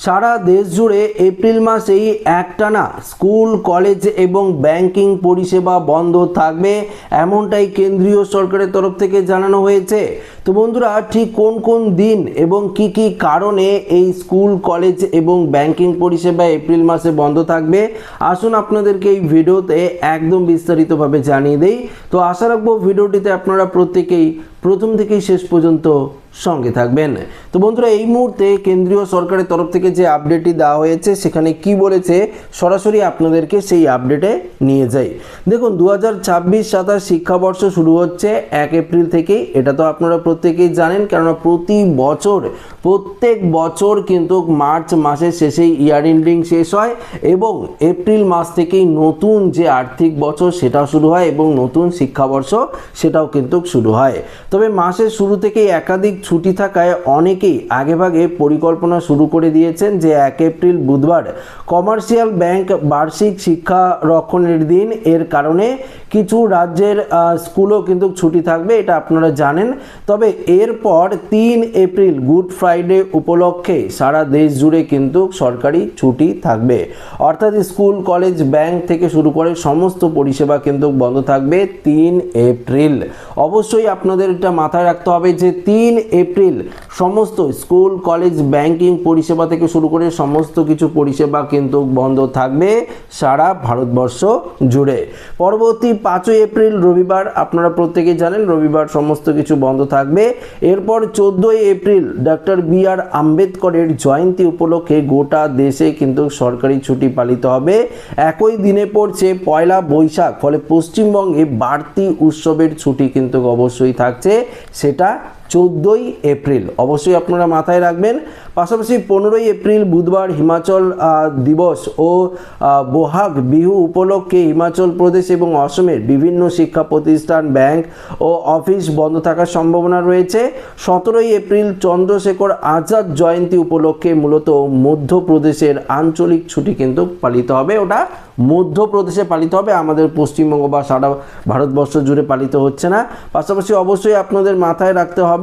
সারা দেশ জুড়ে এপ্রিল মাসেই একটানা স্কুল কলেজ এবং ব্যাংকিং পরিষেবা বন্ধ থাকবে, এমনটাই কেন্দ্রীয় সরকারের তরফ থেকে জানানো হয়েছে। তো বন্ধুরা, ঠিক কোন কোন দিন এবং কি কি কারণে এই স্কুল কলেজ এবং ব্যাংকিং পরিষেবা এপ্রিল মাসে বন্ধ থাকবে, আসুন আপনাদেরকে এই ভিডিওতে একদম বিস্তারিতভাবে জানিয়ে দেই। তো আশা রাখবো ভিডিওটিতে আপনারা প্রত্যেকেই প্রথম থেকেই শেষ পর্যন্ত সঙ্গে থাকবেন। তো বন্ধুরা, এই মুহূর্তে কেন্দ্রীয় সরকারের তরফ থেকে যে আপডেটটি দেওয়া হয়েছে সেখানে কি বলেছে সরাসরি আপনাদেরকে সেই আপডেটে নিয়ে যাই। দেখুন, 2026-27 শিক্ষাবর্ষ শুরু হচ্ছে 1 এপ্রিল থেকেই। এটা তো আপনারা প্রত্যেকেই জানেন, কেননা প্রত্যেক বছর কিন্তু মার্চ মাসের শেষেই ইয়ার এন্ডিং শেষ হয় এবং এপ্রিল মাস থেকেই নতুন যে আর্থিক বছর সেটাও শুরু হয় এবং নতুন শিক্ষাবর্ষ সেটাও কিন্তু শুরু হয়। তবে মাসের শুরু থেকেই একাধিক ছুটি থাকায় অনেকেই আগেভাগে পরিকল্পনা শুরু করে দিয়েছেন যে 1 এপ্রিল বুধবার কমার্শিয়াল ব্যাংক বার্ষিক শিক্ষা রক্ষণের দিন। এর কারণে কিছু রাজ্যের স্কুলও কিন্তু ছুটি থাকবে, এটা আপনারা জানেন। তবে এরপর 3 এপ্রিল গুড ফ্রাইডে উপলক্ষে সারা দেশ জুড়ে কিন্তু সরকারি ছুটি থাকবে, অর্থাৎ স্কুল কলেজ ব্যাংক থেকে শুরু করে সমস্ত পরিষেবা কিন্তু বন্ধ থাকবে 3 এপ্রিল। অবশ্যই আপনাদের এটা মাথায় রাখতে হবে যে 3 এপ্রিল সমস্ত স্কুল কলেজ ব্যাংকিং পরিষেবা থেকে শুরু করে সমস্ত কিছু পরিষেবা কিন্তু বন্ধ থাকবে সারা ভারতবর্ষ জুড়ে। পরবর্তী 5 এপ্রিল রবিবার, আপনারা প্রত্যেকেই জানেন রবিবার সমস্ত কিছু বন্ধ থাকবে। এরপর 14 এপ্রিল ডক্টর বি.আর. আম্বেদকরের জয়ন্তী উপলক্ষে গোটা দেশে কিন্তু সরকারি ছুটি পালিত হবে। একই দিনে পড়ছে পয়লা বৈশাখ, ফলে পশ্চিমবঙ্গে বাড়তি উৎসবের ছুটি কিন্তু অবশ্যই থাকছে, সেটা 14 এপ্রিল। অবশ্যই আপনারা মাথায় রাখবেন। পাশাপাশি 15 এপ্রিল বুধবার হিমাচল দিবস ও বোহাগ বিহু উপলক্ষে হিমাচল প্রদেশ এবং অসমের বিভিন্ন শিক্ষা প্রতিষ্ঠান, ব্যাংক ও অফিস বন্ধ থাকার সম্ভাবনা রয়েছে। 17 এপ্রিল চন্দ্রশেখর আজাদ জয়ন্তী উপলক্ষে মূলত মধ্যপ্রদেশের আঞ্চলিক ছুটি কিন্তু পালিত হবে, ওটা মধ্যপ্রদেশে পালিত হবে, আমাদের পশ্চিমবঙ্গ বা সারা ভারতবর্ষ জুড়ে পালিত হচ্ছে না। পাশাপাশি অবশ্যই আপনাদের মাথায় রাখতে হবে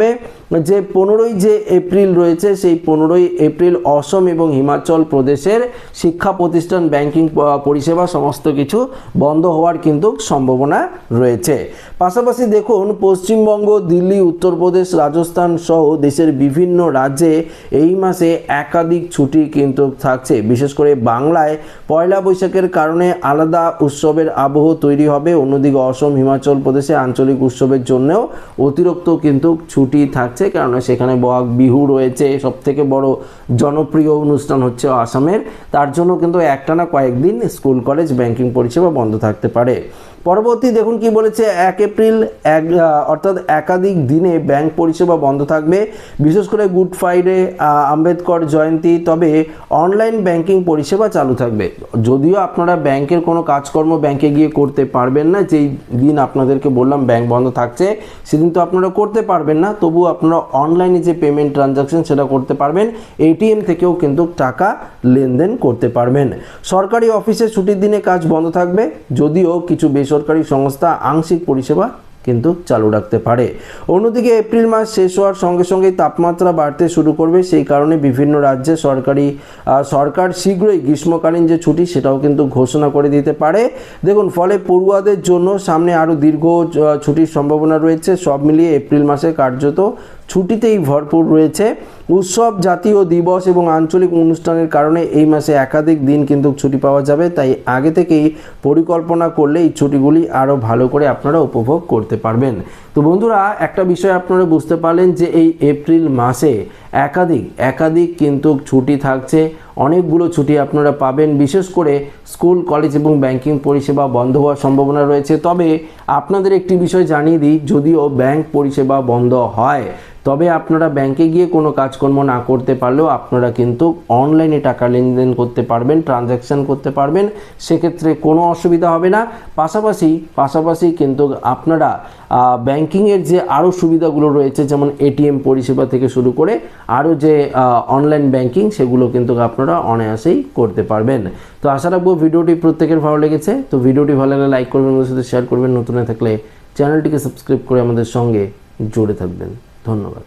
যে 15 যে এপ্রিল রয়েছে সেই 15 এপ্রিল অসম এবং হিমাচল প্রদেশের শিক্ষা প্রতিষ্ঠান, ব্যাংকিং পরিষেবা সমস্ত কিছু বন্ধ হওয়ার কিন্তু সম্ভাবনা রয়েছে। পাশাপাশি দেখুন, পশ্চিমবঙ্গ, দিল্লি, উত্তরপ্রদেশ, রাজস্থান সহ দেশের বিভিন্ন রাজ্যে এই মাসে একাধিক ছুটি কিন্তু থাকছে। বিশেষ করে বাংলায় পয়লা বৈশাখের কারণে আলাদা উৎসবের আবহ তৈরি হবে। অন্যদিকে অসম, হিমাচল প্রদেশে আঞ্চলিক উৎসবের জন্যও অতিরিক্ত কিন্তু ছুটি থাকছে, কেননা সেখানে বহাগ বিহু রয়েছে, সবথেকে বড় জনপ্রিয় অনুষ্ঠান হচ্ছে আসামের। তার জন্য কিন্তু একটানা কয়েকদিন স্কুল কলেজ ব্যাংকিং পরিষেবা বন্ধ থাকতে পারে। পরবর্তী দেখুন কি বলেছে, 1 এপ্রিল অর্থাৎ একাধিক দিনে ব্যাংক পরিষেবা বন্ধ থাকবে, বিশেষ করে গুড ফ্রাইডে, আম্বেদকর জয়ন্তী। তবে অনলাইন ব্যাংকিং পরিষেবা চালু থাকবে। যদিও আপনারা ব্যাংকের কোনো কাজকর্ম ব্যাংকে গিয়ে করতে পারবেন না, যেই দিন আপনাদেরকে বললাম ব্যাংক বন্ধ থাকছে সেদিন তো আপনারা করতে পারবেন না, তবু আপনারা অনলাইনে যে পেমেন্ট ট্রানজাকশন সেটা করতে পারবেন। এটিএম থেকেও কিন্তু টাকা লেনদেন করতে পারবেন। সরকারি অফিসে ছুটির দিনে কাজ বন্ধ থাকবে, যদিও কিছু বেসরকারি সংস্থা আংশিক পরিষেবা কিন্তু চালু রাখতে পারে। অন্যদিকে এপ্রিল মাস শেষ হওয়ার সঙ্গে সঙ্গেই তাপমাত্রা বাড়তে শুরু করবে, সেই কারণে বিভিন্ন রাজ্যে সরকার শীঘ্রই গ্রীষ্মকালীন যে ছুটি সেটাও কিন্তু ঘোষণা করে দিতে পারে। দেখুন, ফলে পড়ুয়াদের জন্য সামনে আরও দীর্ঘ ছুটির সম্ভাবনা রয়েছে। সব মিলিয়ে এপ্রিল মাসে কার্যত ছুটিতেই ভরপুর রয়েছে। উৎসব, জাতীয় দিবস এবং আঞ্চলিক অনুষ্ঠানের কারণে এই মাসে একাধিক দিন কিন্তু ছুটি পাওয়া যাবে, তাই আগে থেকেই পরিকল্পনা করলে এই ছুটিগুলি আরও ভালো করে আপনারা উপভোগ করতে পারবেন। তো বন্ধুরা, একটা বিষয় আপনারা বুঝতে পারলেন যে এই এপ্রিল মাসে একাধিক কিন্তু ছুটি থাকছে, অনেকগুলো ছুটি আপনারা পাবেন। বিশেষ করে স্কুল কলেজ এবং ব্যাংকিং পরিষেবা বন্ধ হওয়ার সম্ভাবনা রয়েছে। তবে আপনাদের একটি বিষয় জানিয়ে দিই, যদিও ব্যাংক পরিষেবা বন্ধ হয়, তবে আপনারা ব্যাংকে গিয়ে কোনো কাজকর্ম না করতে পারলেও আপনারা কিন্তু অনলাইনে টাকা লেনদেন করতে পারবেন, ট্রানজ্যাকশান করতে পারবেন, সেক্ষেত্রে কোনো অসুবিধা হবে না। পাশাপাশি কিন্তু আপনারা ব্যাংকিংয়ের যে আরও সুবিধাগুলো রয়েছে, যেমন এটিএম পরিষেবা থেকে শুরু করে আরও যে অনলাইন ব্যাংকিং, সেগুলো কিন্তু আপনারা অনায়াসেই করতে পারবেন। তো আশা রাখবো ভিডিওটি প্রত্যেকের ভালো লেগেছে। তো ভিডিওটি ভালো লাগলে লাইক করবেন, আমাদের সাথে শেয়ার করবেন, নতুন হয়ে থাকলে চ্যানেলটিকে সাবস্ক্রাইব করে আমাদের সঙ্গে জুড়ে থাকবেন। ধন্যবাদ।